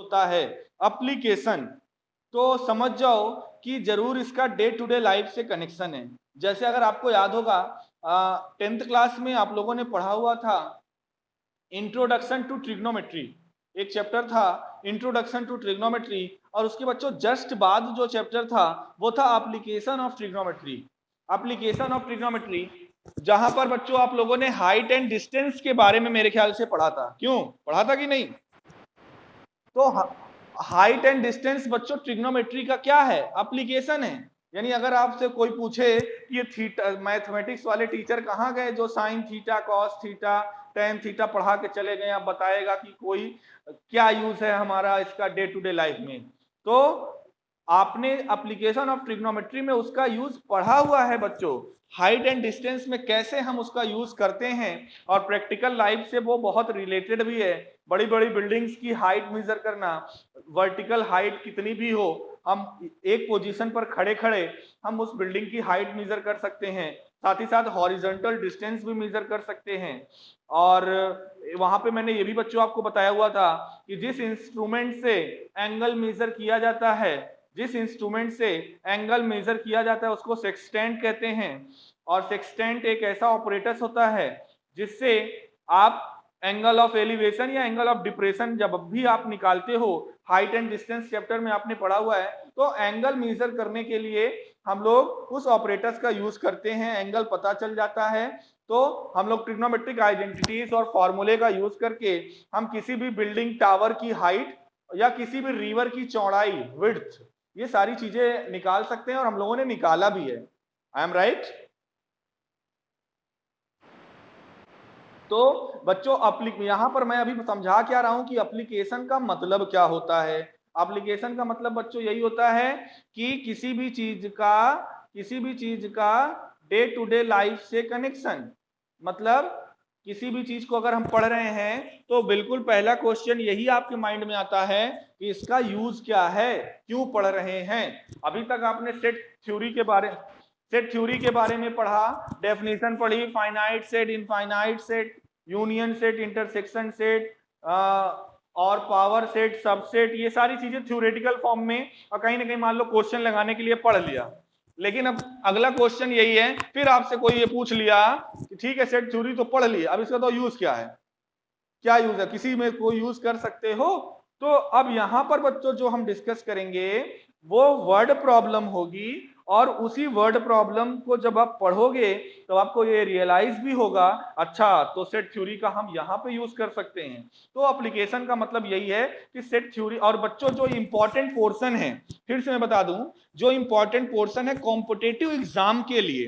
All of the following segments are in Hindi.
होता है एप्लीकेशन, तो समझ जाओ कि जरूर इसका डे टू डे लाइफ से कनेक्शन है। जैसे अगर आपको याद होगा 10th क्लास में आप लोगों ने पढ़ा हुआ था इंट्रोडक्शन टू ट्रिग्नोमेट्री, एक चैप्टर था इंट्रोडक्शन टू ट्रिग्नोमेट्री, और उसके बच्चों जस्ट बाद जो चैप्टर था वो था application of trigonometry. Application of trigonometry जहां पर बच्चों आप लोगों ने हाइट एंड डिस्टेंस के बारे में मेरे ख्याल से पढ़ा था, क्यों पढ़ा था कि नहीं? तो हाइट एंड डिस्टेंस बच्चों ट्रिग्नोमेट्री का क्या है? एप्लीकेशन है। यानी अगर आपसे कोई पूछे कि ये थीटा, मैथमेटिक्स वाले टीचर कहाँ गए जो sine theta cos theta tan theta पढ़ा के चले गए, आप बताएगा कि कोई क्या यूज है हमारा इसका डे टू डे लाइफ में? तो आपने एप्लीकेशन ऑफ ट्रिग्नोमेट्री में उसका यूज पढ़ा हुआ है बच्चों, हाइट एंड डिस्टेंस में कैसे हम उसका यूज करते हैं, और प्रैक्टिकल लाइफ से वो बहुत रिलेटेड भी है। बड़ी बड़ी बिल्डिंग्स की हाइट मेजर करना, वर्टिकल हाइट कितनी भी हो, हम एक पोजीशन पर खड़े खड़े हम उस बिल्डिंग की हाइट मेजर कर सकते हैं, साथ ही साथ हॉरिजॉन्टल डिस्टेंस भी मेजर कर सकते हैं। और वहां पे मैंने ये भी बच्चों आपको बताया हुआ था कि जिस इंस्ट्रूमेंट से एंगल मेजर किया जाता है, जिस इंस्ट्रूमेंट से एंगल मेजर किया जाता है उसको सेक्सटेंट कहते हैं। और सेक्सटेंट एक ऐसा ऑपरेटस होता है जिससे आप एंगल ऑफ एलिवेशन या एंगल ऑफ डिप्रेशन जब भी आप निकालते हो, हाइट एंड डिस्टेंस चैप्टर में आपने पढ़ा हुआ है, तो एंगल मेजर करने के लिए हम लोग उस ऑपरेटर्स का यूज करते हैं, एंगल पता चल जाता है। तो हम लोग ट्रिग्नोमेट्रिक आइडेंटिटीज और फॉर्मूले का यूज करके हम किसी भी बिल्डिंग टावर की हाइट या किसी भी रिवर की चौड़ाई विड्थ, ये सारी चीजें निकाल सकते हैं, और हम लोगों ने निकाला भी है। I am right? तो बच्चों यहां पर मैं अभी समझा क्या रहा हूं कि एप्लीकेशन का मतलब क्या होता है। एप्लीकेशन का मतलब बच्चों यही होता है कि किसी भी चीज का डे टू डे लाइफ से कनेक्शन। मतलब किसी भी चीज को अगर हम पढ़ रहे हैं तो बिल्कुल पहला क्वेश्चन यही आपके माइंड में आता है कि इसका यूज क्या है, क्यों पढ़ रहे हैं। अभी तक आपने सेट थ्योरी के बारे में पढ़ा, डेफिनेशन पढ़ी, finite set, infinite set, union set, intersection set, और पावर सेट, सबसेट, ये सारी चीजें थ्योरेटिकल फॉर्म में, और कहीं ना कहीं मान लो क्वेश्चन लगाने के लिए पढ़ लिया। लेकिन अब अगला क्वेश्चन यही है, फिर आपसे कोई ये पूछ लिया कि ठीक है सेट थ्योरी तो पढ़ ली, अब इसका तो यूज क्या है, क्या यूज है, किसी में कोई यूज कर सकते हो? तो अब यहां पर बच्चों जो हम डिस्कस करेंगे वो वर्ड प्रॉब्लम होगी, और उसी वर्ड प्रॉब्लम को जब आप पढ़ोगे तो आपको ये रियलाइज भी होगा, अच्छा तो सेट थ्योरी का हम यहाँ पे यूज कर सकते हैं। तो एप्लीकेशन का मतलब यही है कि सेट थ्योरी। और बच्चों जो इंपॉर्टेंट पोर्शन है, फिर से मैं बता दूं, जो इंपॉर्टेंट पोर्शन है कॉम्पिटिटिव एग्जाम के लिए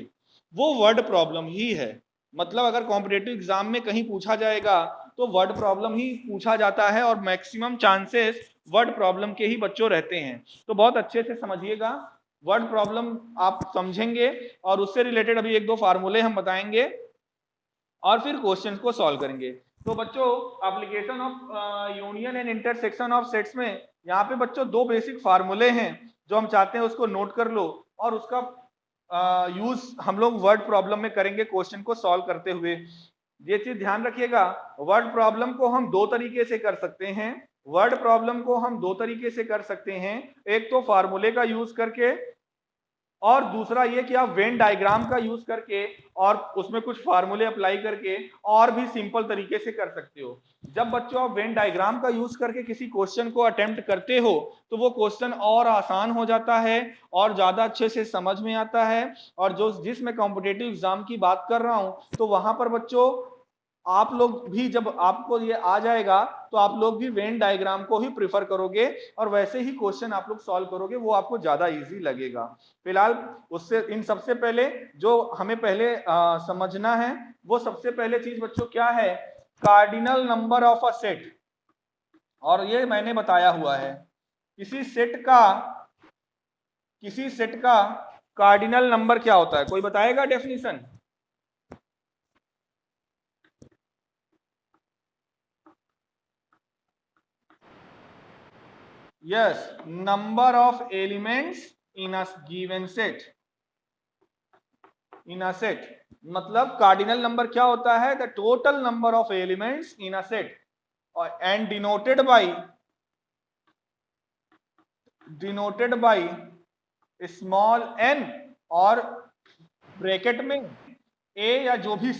वो वर्ड प्रॉब्लम ही है। मतलब अगर कॉम्पिटिटिव एग्जाम में कहीं पूछा जाएगा तो वर्ड प्रॉब्लम ही पूछा जाता है, और मैक्सिमम चांसेस वर्ड प्रॉब्लम के ही बच्चों रहते हैं। तो बहुत अच्छे से समझिएगा, वर्ड प्रॉब्लम आप समझेंगे और उससे रिलेटेड अभी एक दो फार्मूले हम बताएंगे और फिर क्वेश्चंस को सॉल्व करेंगे। तो बच्चों application of union and intersection of sets में यहाँ पे बच्चों दो बेसिक फार्मूले हैं जो हम चाहते हैं उसको नोट कर लो, और उसका यूज हम लोग वर्ड प्रॉब्लम में करेंगे क्वेश्चन को सॉल्व करते हुए। ये चीज ध्यान रखिएगा, वर्ड प्रॉब्लम को हम दो तरीके से कर सकते हैं। वर्ड प्रॉब्लम को हम दो तरीके से कर सकते हैं, एक तो फार्मूले का यूज करके, और दूसरा ये कि आप वेन डायग्राम का यूज करके और उसमें कुछ फार्मूले अप्लाई करके और भी सिंपल तरीके से कर सकते हो। जब बच्चों आप वेन डायग्राम का यूज करके किसी क्वेश्चन को अटेम्प्ट करते हो तो वो क्वेश्चन और आसान हो जाता है और ज्यादा अच्छे से समझ में आता है। और जो जिस मैं कॉम्पिटेटिव एग्जाम की बात कर रहा हूं तो वहां पर बच्चों आप लोग भी जब आपको ये आ जाएगा तो आप लोग भी वेन डायग्राम को ही प्रिफर करोगे और वैसे ही क्वेश्चन आप लोग सॉल्व करोगे, वो आपको ज्यादा इजी लगेगा। फिलहाल उससे इन सबसे पहले जो हमें पहले समझना है वो सबसे पहले चीज बच्चों क्या है, cardinal number of a set. और ये मैंने बताया हुआ है, किसी सेट का कार्डिनल नंबर क्या होता है, कोई बताएगा definition? Yes, number of elements in a given set. In a set, मतलब कार्डिनल नंबर क्या होता है, the total number of elements in a set, and denoted by denoted by small n और ब्रैकेट में a या जो भी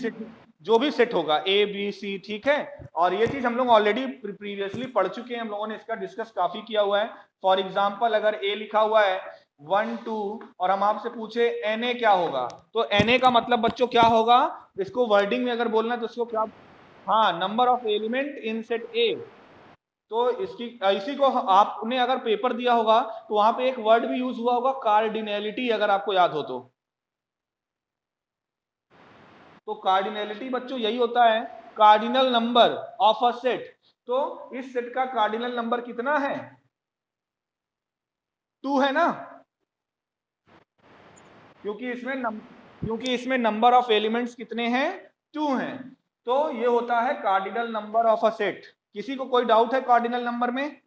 सेट होगा a b c, ठीक है। और ये चीज हम लोग ऑलरेडी प्रीवियसली पढ़ चुके हैं, हम लोगों ने इसका डिस्कस काफी किया हुआ है। फॉर एग्जांपल अगर a लिखा हुआ है 1 2 और हम आपसे पूछे na क्या होगा, तो na का मतलब बच्चों क्या होगा, इसको वर्डिंग में अगर बोलना है तो इसको क्या, हाँ, number of element in set a। तो इसी को आपने अगर पेपर दिया होगा तो वहां पे एक वर्ड भी यूज हुआ होगा, कार्डिनैलिटी, अगर आपको याद हो तो कार्डिनैलिटी बच्चों यही होता है, cardinal number of a set. तो इस सेट का कार्डिनल नंबर कितना है, 2 है ना, क्योंकि इसमें नंबर ऑफ एलिमेंट्स कितने हैं, 2 हैं। तो ये होता है cardinal number of a set. किसी को कोई डाउट है कार्डिनल नंबर में?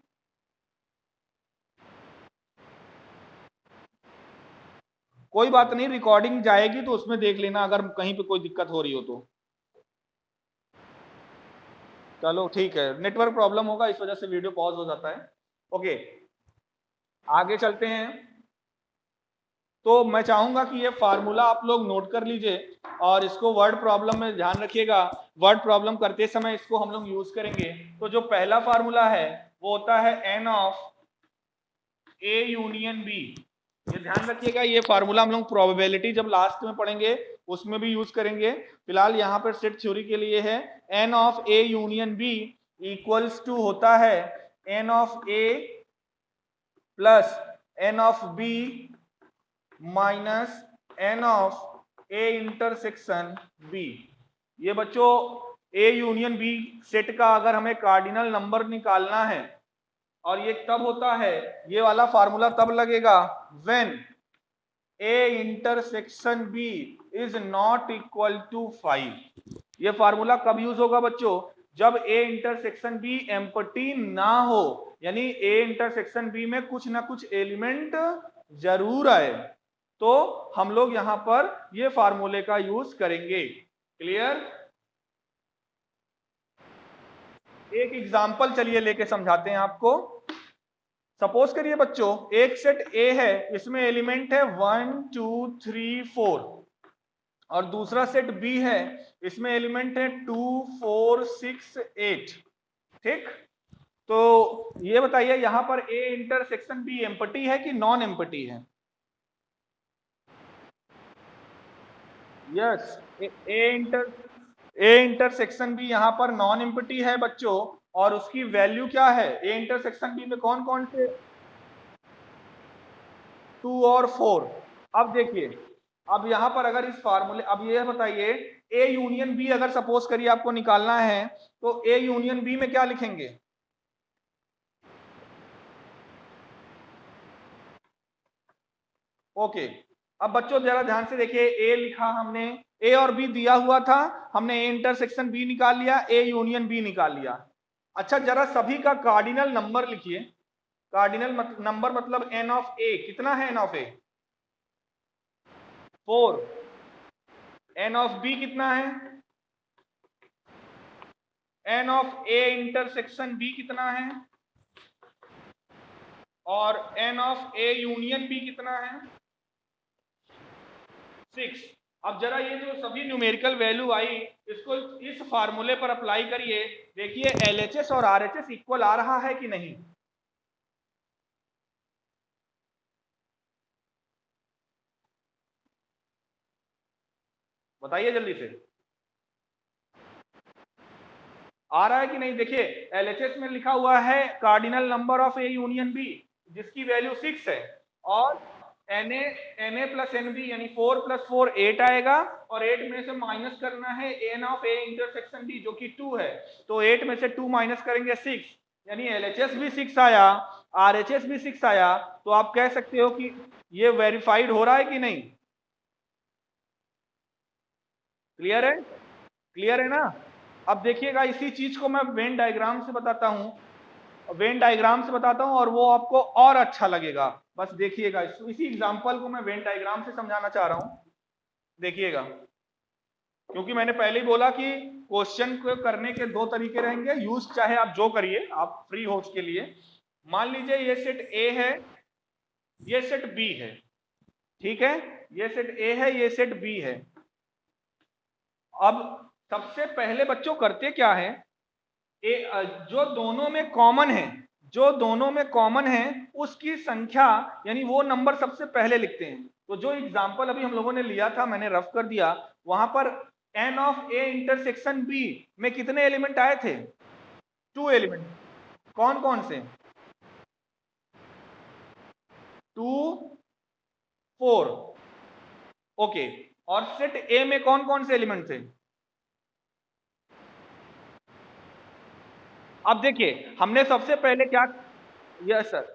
कोई बात नहीं, रिकॉर्डिंग जाएगी तो उसमें देख लेना अगर कहीं पे कोई दिक्कत हो रही हो तो। चलो ठीक है, नेटवर्क प्रॉब्लम होगा इस वजह से वीडियो पॉज हो जाता है। ओके, आगे चलते हैं। तो मैं चाहूंगा कि ये फार्मूला आप लोग नोट कर लीजिए और इसको वर्ड प्रॉब्लम में ध्यान रखिएगा। वर्ड प्रॉब्लम करते समय इसको हम लोग यूज करेंगे। तो जो पहला फार्मूला है वो होता है n of a union b। ये ध्यान रखिएगा, ये फार्मूला हम लोग प्रोबेबिलिटी जब लास्ट में पढ़ेंगे उसमें भी यूज करेंगे। फिलहाल यहाँ पर सेट थ्योरी के लिए है n of a union b equals to होता है n of a plus n of b minus n of a intersection b। ये बच्चों a यूनियन b सेट का अगर हमें कार्डिनल नंबर निकालना है, और ये तब होता है, ये वाला फार्मूला तब लगेगा when a intersection b is not equal to 5। ये फार्मूला कब यूज होगा बच्चों, जब a इंटरसेक्शन b एम्प्टी ना हो, यानी a इंटरसेक्शन b में कुछ ना कुछ एलिमेंट जरूर आए, तो हम लोग यहां पर ये फार्मूले का यूज करेंगे। क्लियर? एक एग्जांपल चलिए लेके समझाते हैं आपको। सपोज करिए बच्चों एक सेट A है, इसमें एलिमेंट है 1 2 3 4, और दूसरा सेट B है, इसमें एलिमेंट है 2 4 6 8। ठीक, तो ये बताइए यहां पर A इंटरसेक्शन B एम्प्टी है कि नॉन एम्प्टी है? यस, ए इंटरसेक्शन बी यहाँ पर नॉन एम्प्टी है बच्चों, और उसकी वैल्यू क्या है, ए इंटरसेक्शन बी में कौन कौन से, 2 और 4। अब देखिए, अब यहाँ पर अगर इस फार्मूले, अब ये बताइए ए यूनियन बी अगर सपोज करिए आपको निकालना है, तो ए यूनियन बी में क्या लिखेंगे? ओके, अब बच्चों जरा ध्यान से देखिए, ए लिखा हमने, ए और बी दिया हुआ था, हमने ए इंटरसेक्शन बी निकाल लिया, ए यूनियन बी निकाल लिया। अच्छा, जरा सभी का कार्डिनल नंबर लिखिए। कार्डिनल नंबर मतलब एन ऑफ ए, कितना है N of A? 4। N of B कितना है? N of A intersection B कितना है? और N of A union B कितना है? 6। अब जरा ये जो सभी न्यूमेरिकल वैल्यू आई, इसको इस फार्मूले पर अप्लाई करिए, देखिए एलएचएस और आरएचएस इक्वल आ रहा है कि नहीं? बताइए जल्दी से, आ रहा है कि नहीं? देखिए एलएचएस में लिखा हुआ है cardinal number of A union B, जिसकी वैल्यू 6 है, और Na प्लस एनबी यानी 4 प्लस 4 8 आएगा, और 8 में से माइनस करना है N of A intersection B जो कि 2 है, तो 8 में से 2 माइनस करेंगे 6, यानी एलएचएस भी 6 आया, आरएचएस भी 6 आया। तो आप कह सकते हो कि ये वेरीफाइड हो रहा है कि नहीं? क्लियर है? क्लियर है ना? अब देखिएगा, इसी चीज को मैं वेन डायग्राम से बताता हूं, वेन डायग्राम से बताता हूं और वो आपको और अच्छा लगेगा। बस देखिएगा, इसी एग्जांपल को मैं वेन डायग्राम से समझाना चाह रहा हूं, देखिएगा। क्योंकि मैंने पहले ही बोला कि क्वेश्चन को करने के 2 तरीके रहेंगे, यूज चाहे आप जो करिए, आप फ्री हो उसके लिए। मान लीजिए ये सेट ए है, ये सेट बी है, ठीक है, ये सेट ए है, ये सेट बी है। अब सबसे पहले बच्चों करते क्या है, जो दोनों में कॉमन है, जो दोनों में कॉमन है उसकी संख्या यानी वो नंबर सबसे पहले लिखते हैं। तो जो एग्जांपल अभी हम लोगों ने लिया था, मैंने रफ कर दिया, वहां पर N of A intersection B में कितने एलिमेंट आए थे? 2 एलिमेंट। कौन कौन से? 2 4। ओके, और सेट ए में कौन कौन से एलिमेंट थे? अब देखिए हमने सबसे पहले क्या, यस सर,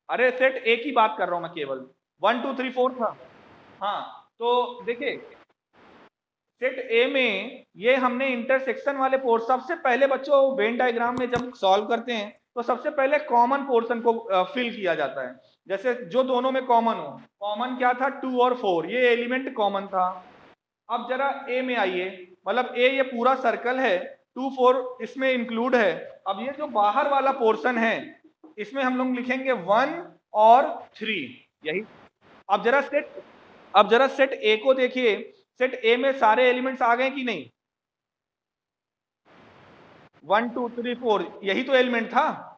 अरे सेट ए की बात कर रहा हूं मैं केवल, 1 2 3 4 था। हाँ, तो देखिए सेट ए में ये हमने इंटरसेक्शन वाले पोर्शन, सबसे पहले बच्चों वेन डायग्राम में जब सॉल्व करते हैं तो सबसे पहले कॉमन पोर्शन को फिल किया जाता है। जैसे जो दोनों में कॉमन हो, कॉमन क्या था? 2 और 4, ये एलिमेंट कॉमन था। अब जरा ए में आइए, मतलब ए ये पूरा सर्कल है, 2 4 इसमें इंक्लूड है। अब ये जो बाहर वाला पोर्शन है इसमें हम लोग लिखेंगे 1 और 3, यही। अब जरा सेट, अब जरा सेट ए को देखिए, सेट ए में सारे एलिमेंट्स आ गए कि नहीं? 1 2 3 4 यही तो एलिमेंट था।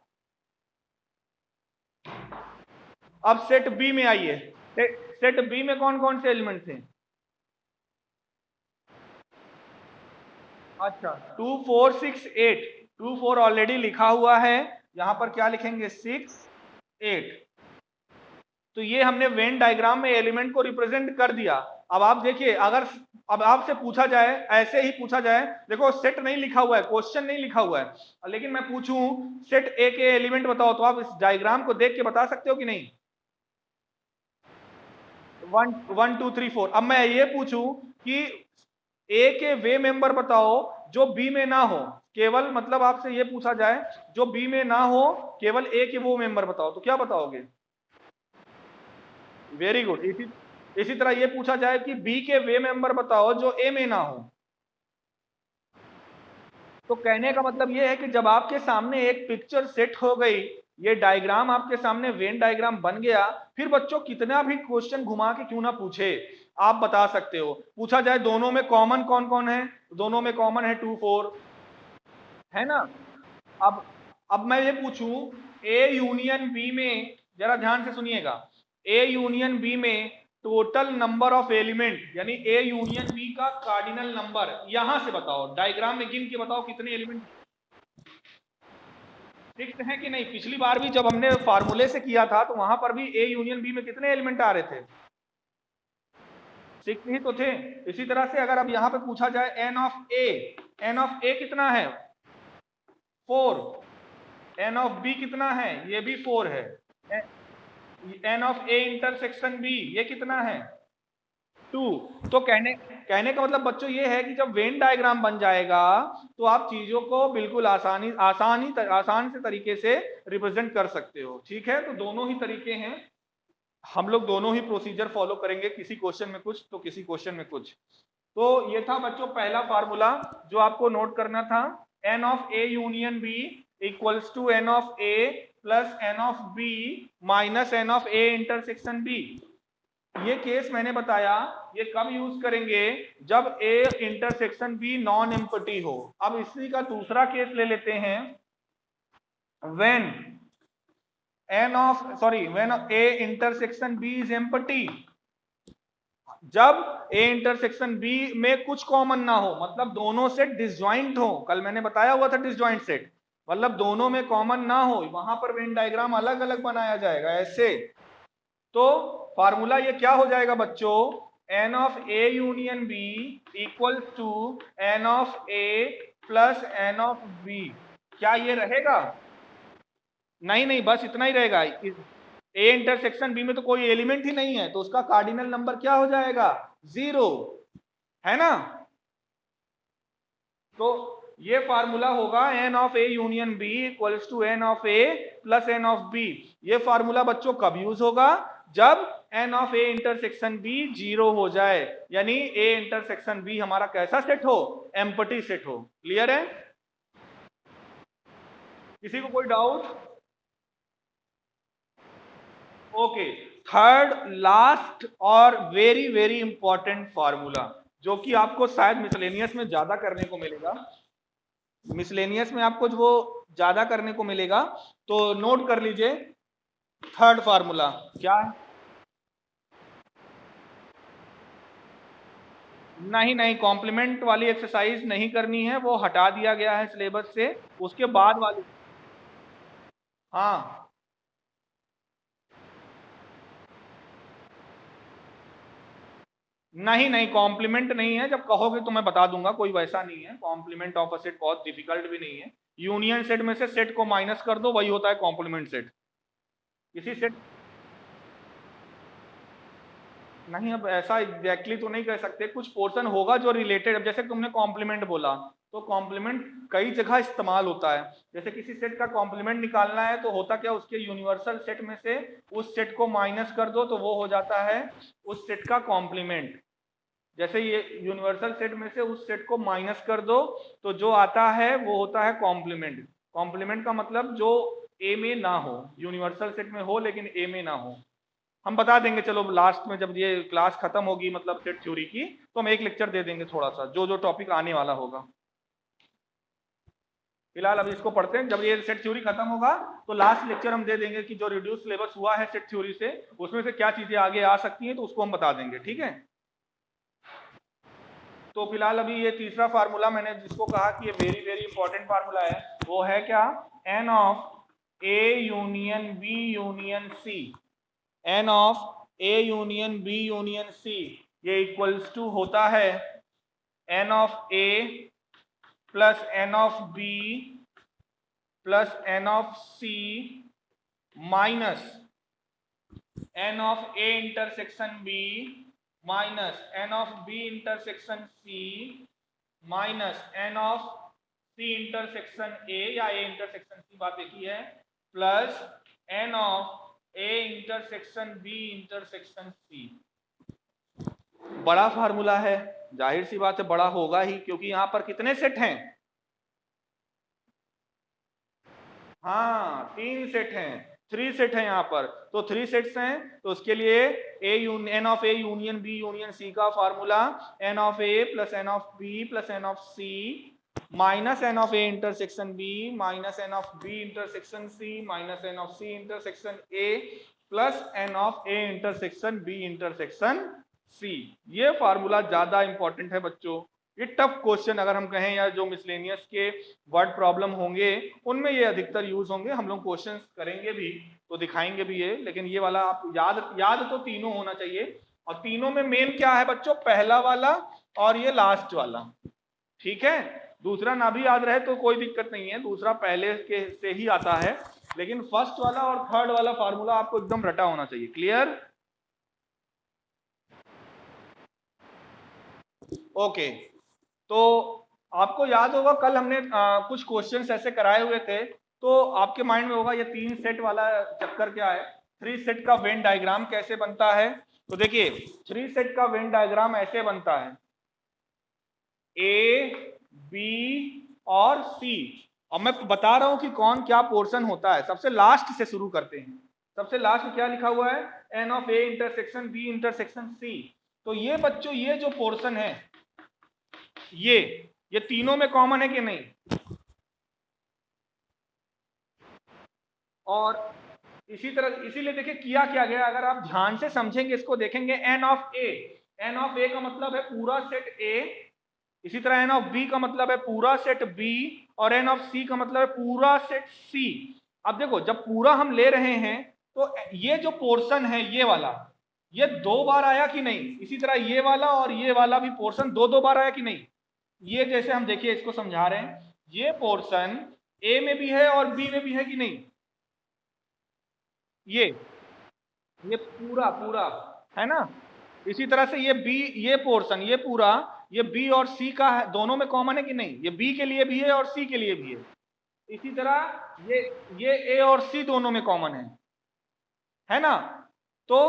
अब सेट बी में आइए, सेट बी में कौन कौन से एलिमेंट थे? अच्छा, 2 4 6 8, 2 4 ऑलरेडी लिखा हुआ है, यहां पर क्या लिखेंगे? 6 8। तो ये हमने वेन डायग्राम में एलिमेंट को रिप्रेजेंट कर दिया। अब आप देखिए, अगर अब आपसे पूछा जाए, ऐसे ही पूछा जाए, देखो सेट नहीं लिखा हुआ है, क्वेश्चन नहीं लिखा हुआ है, लेकिन मैं पूछूं सेट ए के एलिमेंट बताओ, तो आप इस डायग्राम को देख के बता सकते हो कि नहीं? 1 1 2 3 4। अब मैं ये पूछूं कि ए के वे मेंबर बताओ जो बी में ना हो, केवल मतलब आपसे ये पूछा जाए जो बी में ना हो, केवल ए के वो मेंबर बताओ, तो क्या बताओगे? Very good. इसी तरह ये पूछा जाए कि बी के वे मेंबर बताओ जो ए में ना हो, तो कहने का मतलब ये है कि जब आपके सामने एक पिक्चर सेट हो गई, ये डायग्राम आपके सामने वेन डायग्राम बन गया, फिर बच्चों कितना भी क्वेश्चन घुमा के क्यों ना पूछे, आप बता सकते हो। पूछा जाए दोनों में कॉमन कौन कौन है, दोनों में कॉमन है 2 4, है ना? अब अब मैं ये पूछूं ए यूनियन बी में, जरा ध्यान से सुनिएगा, ए यूनियन बी में टोटल नंबर ऑफ एलिमेंट यानी ए यूनियन बी का कार्डिनल नंबर यहां से बताओ, डायग्राम में गिन के बताओ कितने एलिमेंट फिक्स है कि नहीं। पिछली बार भी जब हमने फार्मूले से किया था तो वहां पर भी ए यूनियन बी में कितने एलिमेंट आ रहे थे? 6 ही तो थे। इसी तरह से अगर अब यहां पे पूछा जाए n of A, n of A कितना है? 4। एन ऑफ बी कितना है? ये भी 4 है। N of A intersection B ये कितना है? 2। तो कहने कहने का मतलब बच्चों ये है कि जब वेन डायग्राम बन जाएगा तो आप चीजों को बिल्कुल आसान से तरीके से रिप्रेजेंट कर सकते हो। ठीक है, तो दोनों ही तरीके हैं, हम लोग दोनों ही प्रोसीजर फॉलो करेंगे, किसी क्वेश्चन में कुछ तो किसी क्वेश्चन में कुछ। तो ये था बच्चों पहला फार्मूला जो आपको नोट करना था, N of A union B equals to N of A plus N of B minus N of A intersection B. ये केस मैंने बताया, ये कब यूज करेंगे? जब A intersection B non empty हो। अब इसी का दूसरा केस ले लेते हैं, when when A intersection B is empty, जब ए इंटरसेक्शन बी में कुछ कॉमन ना हो, मतलब दोनों सेट डिसजॉइंट हो। कल मैंने बताया हुआ था डिसजॉइंट सेट, मतलब दोनों में कॉमन ना हो, वहां पर वेन डायग्राम अलग अलग बनाया जाएगा ऐसे। तो फार्मूला ये क्या हो जाएगा बच्चों? N of A union B equal to N of A plus N of B. क्या ये रहेगा? नहीं नहीं, बस इतना ही रहेगा। ए इंटरसेक्शन बी में तो कोई एलिमेंट ही नहीं है, तो उसका कार्डिनल नंबर क्या हो जाएगा? 0, है ना? तो ये फार्मूला होगा N of A union B equals to N of A plus N of B. ये फार्मूला बच्चों कब यूज होगा? जब N of A intersection B 0 हो जाए, यानी ए इंटरसेक्शन बी हमारा कैसा सेट हो? एम्प्टी सेट हो। क्लियर है? किसी को कोई डाउट? ओके, थर्ड लास्ट और वेरी वेरी इंपॉर्टेंट फार्मूला, जो कि आपको शायद मिसलेनियस में ज्यादा करने को मिलेगा, मिसलेनियस में आपको जो वो ज्यादा करने को मिलेगा, तो नोट कर लीजिए। थर्ड फार्मूला क्या है? नहीं नहीं, कॉम्प्लीमेंट वाली एक्सरसाइज नहीं करनी है, वो हटा दिया गया है सिलेबस से। उसके बाद वाली, हाँ नहीं नहीं, कॉम्प्लीमेंट नहीं है, जब कहोगे तो मैं बता दूंगा, कोई वैसा नहीं है। कॉम्प्लीमेंट ऑफ अ सेट बहुत डिफिकल्ट भी नहीं है। यूनियन सेट में से सेट को माइनस कर दो, वही होता है कॉम्प्लीमेंट सेट। किसी सेट, नहीं अब ऐसा एग्जैक्टली तो नहीं कह सकते, कुछ पोर्शन होगा जो रिलेटेड, अब जैसे तुमने कॉम्प्लीमेंट बोला, तो कॉम्प्लीमेंट कई जगह इस्तेमाल होता है। जैसे किसी सेट का कॉम्प्लीमेंट निकालना है, तो होता क्या, उसके यूनिवर्सल सेट में से उस सेट को माइनस कर दो, तो वो हो जाता है उस सेट का कॉम्प्लीमेंट। जैसे ये यूनिवर्सल सेट में से उस सेट को माइनस कर दो, तो जो आता है वो होता है कॉम्प्लीमेंट। कॉम्प्लीमेंट का मतलब जो ए में ना हो, यूनिवर्सल सेट में हो लेकिन ए में ना हो। हम बता देंगे चलो लास्ट में, जब ये क्लास खत्म होगी मतलब सेट थ्योरी की, तो हम एक लेक्चर दे देंगे थोड़ा सा, जो जो टॉपिक आने वाला होगा। फिलहाल अभी इसको पढ़ते हैं, जब ये सेट थ्योरी खत्म होगा तो लास्ट लेक्चर हम दे देंगे कि जो रिड्यूस सिलेबस हुआ है सेट थ्योरी से, उसमें से क्या चीजें आगे आ सकती हैं, तो उसको हम बता देंगे, ठीक है। तो फिलहाल अभी ये तीसरा फार्मूला मैंने जिसको कहा कि ये वेरी वेरी इंपॉर्टेंट फार्मूला है, वो है क्या, N of A union B union C, N of A union B union C, ये इक्वल्स टू होता है N of A plus N of B plus N of C minus N of A intersection B minus N of B intersection C minus N of C intersection A, या ए इंटरसेक्शन सी, बात एक ही है, plus N of A intersection B intersection C. बड़ा फार्मूला है, जाहिर सी बात है बड़ा होगा ही, क्योंकि यहां पर कितने सेट हैं, हाँ 3 सेट हैं, 3 सेट हैं यहाँ पर, तो 3 सेट्स हैं, तो उसके लिए n of A union B union C का formula N of A plus N of B plus N of C minus N of A intersection B minus N of B intersection C minus N of C intersection A plus N of A intersection B intersection C. ये फार्मूला ज्यादा इंपॉर्टेंट है बच्चों। ये टफ क्वेश्चन अगर हम कहें, या जो मिसलेनियस के वर्ड प्रॉब्लम होंगे उनमें ये अधिकतर यूज होंगे, हम लोग क्वेश्चंस करेंगे भी तो दिखाएंगे भी ये, लेकिन ये वाला आप याद तो तीनों होना चाहिए। और तीनों में मेन क्या है बच्चों, पहला वाला और ये लास्ट वाला, ठीक है। दूसरा ना भी याद रहे तो कोई दिक्कत नहीं है, दूसरा पहले के से ही आता है, लेकिन फर्स्ट वाला और थर्ड वाला फार्मूला आपको एकदम रटा होना चाहिए। क्लियर? ओके, तो आपको याद होगा कल हमने कुछ क्वेश्चंस ऐसे कराए हुए थे, तो आपके माइंड में होगा ये 3 सेट वाला चक्कर क्या है, 3 सेट का वेन डायग्राम कैसे बनता है। तो देखिए 3 सेट का वेन डायग्राम ऐसे बनता है, ए बी और सी। अब मैं बता रहा हूं कि कौन क्या पोर्शन होता है, सबसे लास्ट से शुरू करते हैं। सबसे लास्ट में क्या लिखा हुआ है, N of A intersection B intersection C. तो ये बच्चों ये जो पोर्शन है, ये तीनों में कॉमन है कि नहीं, और इसी तरह इसीलिए देखिए किया क्या गया, अगर आप ध्यान से समझेंगे इसको देखेंगे, n of A, n of A का मतलब है पूरा सेट ए, इसी तरह एन ऑफ बी का मतलब है पूरा सेट बी, और एन ऑफ सी का मतलब है पूरा सेट सी। अब देखो जब पूरा हम ले रहे हैं, तो ये जो पोर्शन है ये वाला, ये 2 बार आया कि नहीं, इसी तरह ये वाला और ये वाला भी पोर्शन 2 बार आया कि नहीं। ये जैसे हम देखिए इसको समझा रहे हैं, ये पोर्शन ए में भी है और बी में भी है कि नहीं, ये पूरा पूरा है ना। इसी तरह से ये बी, ये पोर्शन ये पूरा, ये बी और सी का है, दोनों में कॉमन है कि नहीं, ये बी के लिए भी है और सी के लिए भी है। इसी तरह ये ए और सी दोनों में कॉमन है ना। तो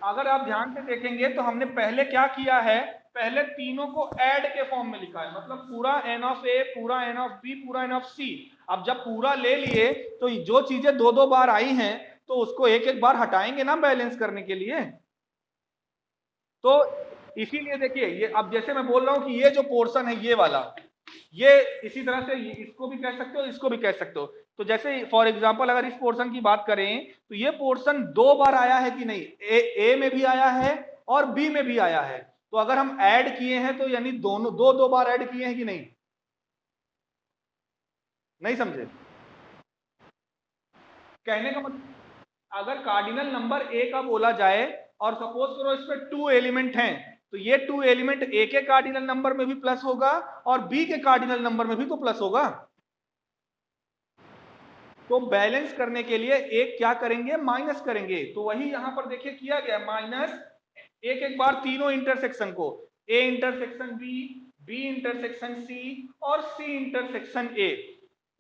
अगर आप ध्यान से देखेंगे तो हमने पहले क्या किया है, पहले तीनों को ऐड के फॉर्म में लिखा है, मतलब पूरा एन ऑफ ए पूरा एन ऑफ बी पूरा एन ऑफ सी। अब जब पूरा ले लिए तो जो चीजें 2 बार आई हैं, तो उसको एक एक बार हटाएंगे ना बैलेंस करने के लिए। तो इसीलिए देखिए, ये अब जैसे मैं बोल रहा हूं कि ये जो पोर्शन है ये वाला, ये इसी तरह से इसको भी कह सकते हो, इसको भी कह सकते हो। तो जैसे फॉर एग्जांपल अगर इस पोर्शन की बात करें तो ये पोर्शन 2 बार आया है कि नहीं, ए में भी आया है और बी में भी आया है। तो अगर हम ऐड किए हैं तो यानी दोनों दो बार ऐड किए हैं कि नहीं, नहीं समझे कहने का मतलब। अगर कार्डिनल नंबर ए का बोला जाए और सपोज करो इस पे 2 एलिमेंट हैं, तो ये 2 एलिमेंट ए के कार्डिनल नंबर में भी प्लस होगा और बी के कार्डिनल नंबर में भी तो प्लस होगा। तो बैलेंस करने के लिए एक क्या करेंगे, माइनस करेंगे। तो वही यहां पर देखिए किया गया, माइनस एक एक बार तीनों इंटरसेक्शन को, A intersection B, B intersection C और सी इंटरसेक्शन ए।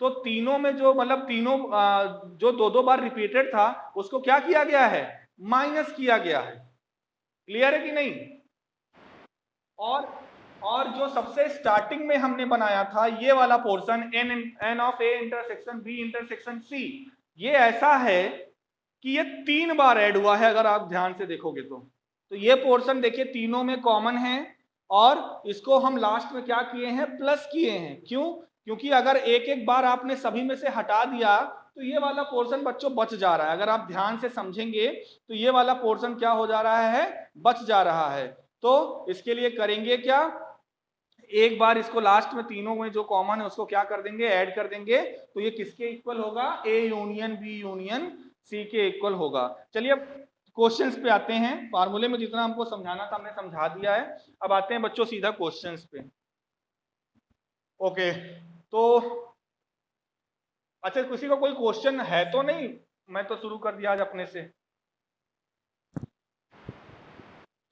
तो तीनों में जो मतलब तीनों जो दो दो बार रिपीटेड था उसको क्या किया गया है, माइनस किया गया है। क्लियर है कि नहीं। और जो सबसे स्टार्टिंग में हमने बनाया था ये वाला portion N of A intersection B intersection C, ये ऐसा है कि ये 3 बार ऐड हुआ है अगर आप ध्यान से देखोगे तो ये पोर्शन देखिए तीनों में कॉमन है और इसको हम लास्ट में क्या किए हैं, प्लस किए हैं। क्यों, क्योंकि अगर एक एक बार आपने सभी में से हटा दिया तो ये वाला पोर्शन बच्चों बच जा रहा है। अगर आप ध्यान से समझेंगे तो ये वाला पोर्शन क्या हो जा रहा है, बच जा रहा है। तो इसके लिए करेंगे क्या, एक बार इसको लास्ट में तीनों में जो कॉमन है उसको क्या कर देंगे, ऐड कर देंगे। तो ये किसके इक्वल होगा, A union B union C के इक्वल होगा। चलिए अब क्वेश्चंस पे आते हैं। फार्मूले में जितना हमको समझाना था हमने समझा दिया है, अब आते हैं बच्चों सीधा क्वेश्चंस पे। ओके, तो अच्छा किसी का कोई क्वेश्चन है तो नहीं, मैं तो शुरू कर दिया आज अपने से।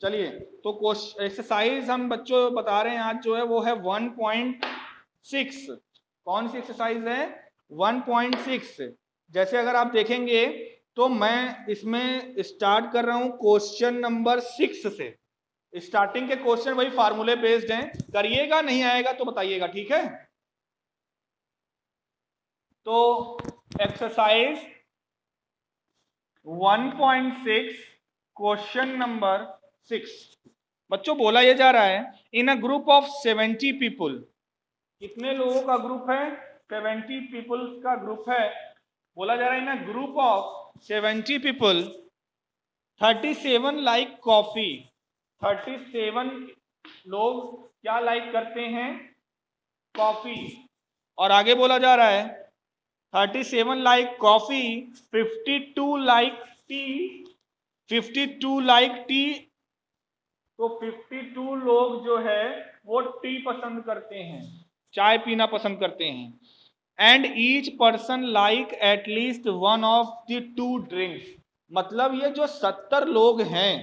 चलिए तो एक्सरसाइज हम बच्चों बता रहे हैं आज जो है वो है 1.6। कौन सी एक्सरसाइज है, 1.6। जैसे अगर आप देखेंगे तो मैं इसमें स्टार्ट कर रहा हूं क्वेश्चन नंबर 6 से। स्टार्टिंग के क्वेश्चन वही फार्मूले बेस्ड हैं, करिएगा, नहीं आएगा तो बताइएगा, ठीक है। तो एक्सरसाइज 1.6 क्वेश्चन नंबर 6 बच्चों बोला यह जा रहा है, in a group of 70 people, कितने लोगों का ग्रुप है, 70 पीपल का ग्रुप है। बोला जा रहा है in a group of 70 people 37 like coffee. 37 लोग क्या लाइक करते हैं, कॉफी। और आगे बोला जा रहा है 37 like coffee, 52 like T, 52 like T. तो 52 लोग जो है वो टी पसंद करते हैं, चाय पीना पसंद करते हैं। And each person like at least one of the 2 drinks. मतलब ये जो 70 लोग हैं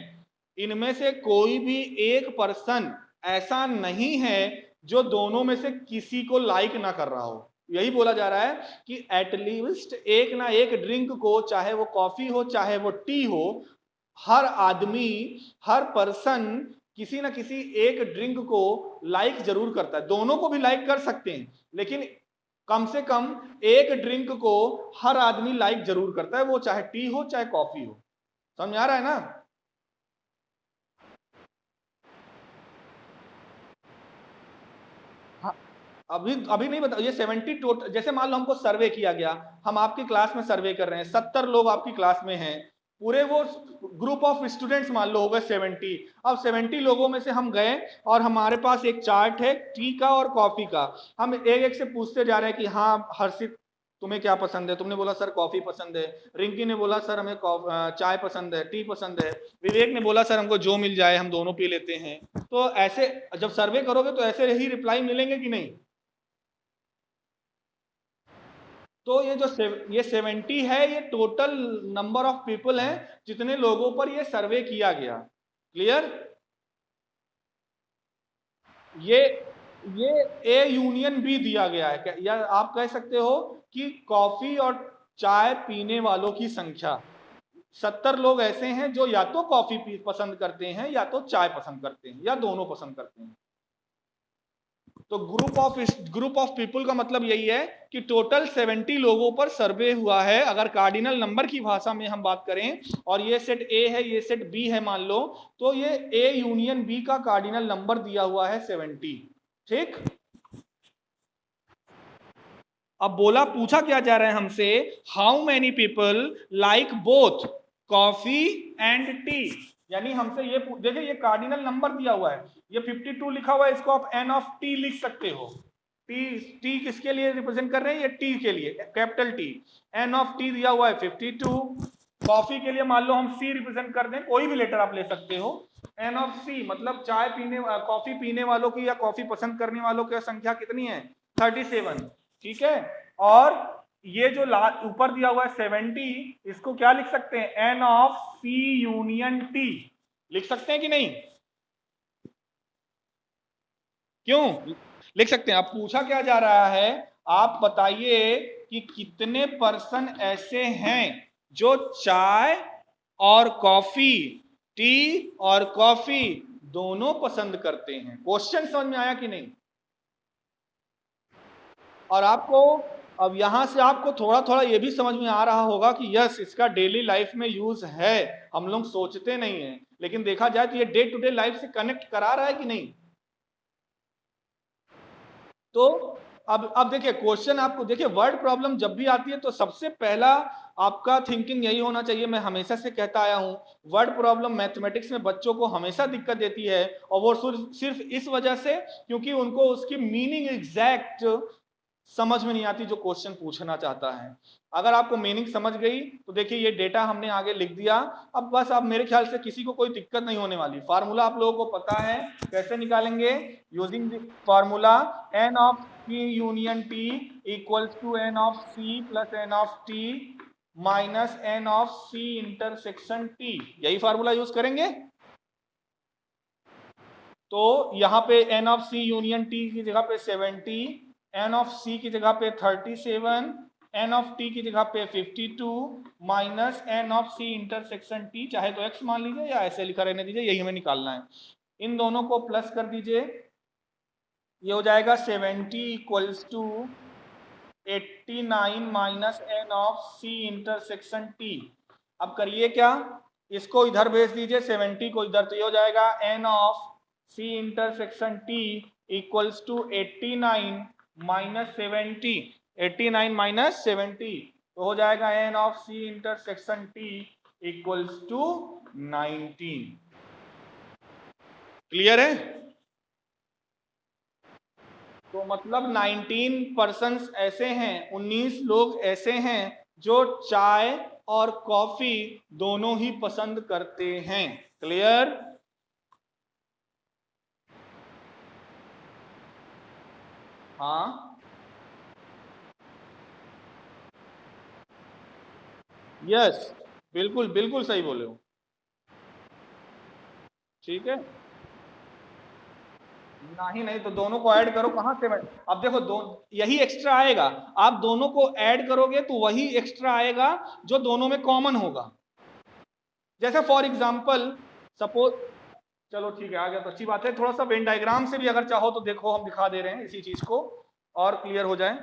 इनमें से कोई भी एक पर्सन ऐसा नहीं है जो दोनों में से किसी को लाइक ना कर रहा हो। यही बोला जा रहा है कि एटलीस्ट एक ना एक ड्रिंक को, चाहे वो कॉफी हो चाहे वो टी हो, हर आदमी, हर पर्सन किसी ना किसी एक ड्रिंक को लाइक जरूर करता है। दोनों को भी लाइक कर सकते हैं लेकिन कम से कम एक ड्रिंक को हर आदमी लाइक जरूर करता है, वो चाहे टी हो चाहे कॉफी हो। समझ आ रहा है ना। हाँ, अभी नहीं बता, ये 70 टोटल, जैसे मान लो हमको सर्वे किया गया, हम आपकी क्लास में सर्वे कर रहे हैं, 70 लोग आपकी क्लास में हैं, पूरे वो ग्रुप ऑफ स्टूडेंट्स मान लो हो गए 70। अब 70 लोगों में से हम गए और हमारे पास एक चार्ट है टी का और कॉफी का। हम एक एक से पूछते जा रहे हैं कि हाँ हर्षित तुम्हें क्या पसंद है, तुमने बोला सर कॉफी पसंद है। रिंकी ने बोला सर हमें चाय पसंद है, टी पसंद है। विवेक ने बोला सर हमको जो मिल जाए हम दोनों पी लेते हैं। तो ऐसे जब सर्वे करोगे तो ऐसे ही रिप्लाई मिलेंगे कि नहीं। तो ये जो ये 70 है ये टोटल नंबर ऑफ पीपल हैं जितने लोगों पर ये सर्वे किया गया। क्लियर। ये ए यूनियन बी दिया गया है, या आप कह सकते हो कि कॉफी और चाय पीने वालों की संख्या 70 लोग ऐसे हैं जो या तो कॉफी पी पसंद करते हैं या तो चाय पसंद करते हैं या दोनों पसंद करते हैं। 70 लोग ऐसे हैं जो या तो कॉफी पसंद करते हैं या तो चाय पसंद करते हैं। 70 लोग ऐसे हैं जो या तो कॉफी पी पसंद करते हैं या दोनों पसंद करते हैं। 70 लोग ऐसे हैं जो या तो कॉफी पसंद करते हैं या तो चाय पसंद करते हैं। तो ग्रुप ऑफ पीपल का मतलब यही है कि टोटल 70 लोगों पर सर्वे हुआ है, अगर कार्डिनल नंबर की भाषा में हम बात करें, और ये सेट ए है, ये सेट बी है मान लो, तो ये ए यूनियन बी का कार्डिनल नंबर दिया हुआ है 70। ठीक, अब बोला, पूछा क्या जा रहा है हमसे, how many people like both coffee and T, यानी हमसे ये देखिए ये कार्डिनल नंबर दिया हुआ है, ये 52 लिखा हुआ है, इसको आप एन ऑफ टी लिख सकते हो। टी किसके लिए रिप्रेजेंट कर रहे हैं, ये टी के लिए, capital T. N of T दिया हुआ है 52, कॉफी के लिए मान लो हम सी रिप्रेजेंट कर दें, कोई भी लेटर आप ले सकते हो। एन ऑफ सी मतलब चाय पीने, कॉफी पीने वालों की या कॉफी पसंद करने वालों की संख्या कितनी है, 37। ठीक है, और ये जो ऊपर दिया हुआ है 70, इसको क्या लिख सकते हैं, N of C union T लिख सकते हैं कि नहीं, क्यों लिख सकते हैं। अब पूछा क्या जा रहा है, आप बताइए कि कितने पर्सन ऐसे हैं जो चाय और कॉफी, टी और कॉफी दोनों पसंद करते हैं। क्वेश्चन समझ में आया कि नहीं। और आपको अब यहां से आपको थोड़ा थोड़ा ये भी समझ में आ रहा होगा कि यस, इसका डेली लाइफ में यूज है, हम लोग सोचते नहीं है, लेकिन देखा जाए तो ये डे टू डे लाइफ से कनेक्ट करा रहा है कि नहीं। तो अब देखिए क्वेश्चन, आपको देखिए वर्ड प्रॉब्लम जब भी आती है तो सबसे पहला आपका थिंकिंग यही होना चाहिए, मैं हमेशा से कहता आया हूं, वर्ड प्रॉब्लम मैथमेटिक्स में बच्चों को हमेशा दिक्कत देती है, और वो सिर्फ इस वजह से क्योंकि उनको उसकी मीनिंग एग्जैक्ट समझ में नहीं आती जो क्वेश्चन पूछना चाहता है। अगर आपको मीनिंग समझ गई तो देखिए ये डेटा हमने आगे लिख दिया, अब बस आप मेरे ख्याल से किसी को कोई दिक्कत नहीं होने वाली। फार्मूला आप लोगों को पता है, कैसे निकालेंगे, using the formula N of C union T equals to N of C plus N of T minus N of C intersection T, यही फार्मूला यूज करेंगे। तो यहां पे N of C union T की जगह पे 70, एन ऑफ सी की जगह पे 37, एन ऑफ टी की जगह पे 52 minus N of C intersection T, चाहे तो एक्स मान लीजिए या ऐसे लिखा रहने दीजिए, यही हमें निकालना है। इन दोनों को प्लस कर दीजिए, ये हो जाएगा 70 equals to 89 minus N of C intersection T. अब करिए क्या, इसको इधर भेज दीजिए 70 को इधर, तो ये हो जाएगा N of C intersection T equals to 89 minus 70, 89 minus 70 तो हो जाएगा N of C intersection T equals to 19। Clear है। तो मतलब 19 पर्सन्स ऐसे हैं, 19 लोग ऐसे हैं जो चाय और कॉफी दोनों ही पसंद करते हैं। क्लियर। हाँ, यस, बिल्कुल बिल्कुल सही बोले हो। ठीक है, नहीं नहीं, तो दोनों को ऐड करो, कहां से अब देखो दो, यही एक्स्ट्रा आएगा, आप दोनों को ऐड करोगे तो वही एक्स्ट्रा आएगा जो दोनों में कॉमन होगा। जैसे फॉर एग्जांपल सपोज, चलो ठीक है आ गया तो अच्छी बात है, थोड़ा सा वेन डायग्राम से भी अगर चाहो तो देखो, हम दिखा दे रहे हैं इसी चीज को और क्लियर हो जाए।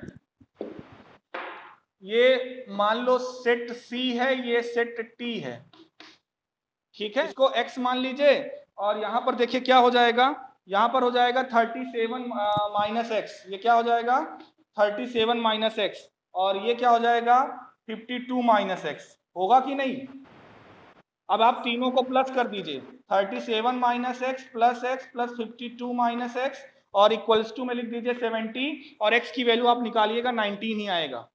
ये मान लो सेट सी है, ये सेट टी है, ठीक है, इसको x मान लीजिए, और यहां पर देखिए क्या हो जाएगा, यहां पर हो जाएगा 37 माइनस एक्स, ये क्या हो जाएगा 37 माइनस एक्स, और ये क्या हो जाएगा 52 माइनस एक्स, होगा कि नहीं। अब आप तीनों को प्लस कर दीजिए, 37 minus x plus 52 minus x, और इक्वल्स टू में लिख दीजिए 70, और x की वैल्यू आप निकालिएगा 19 ही आएगा।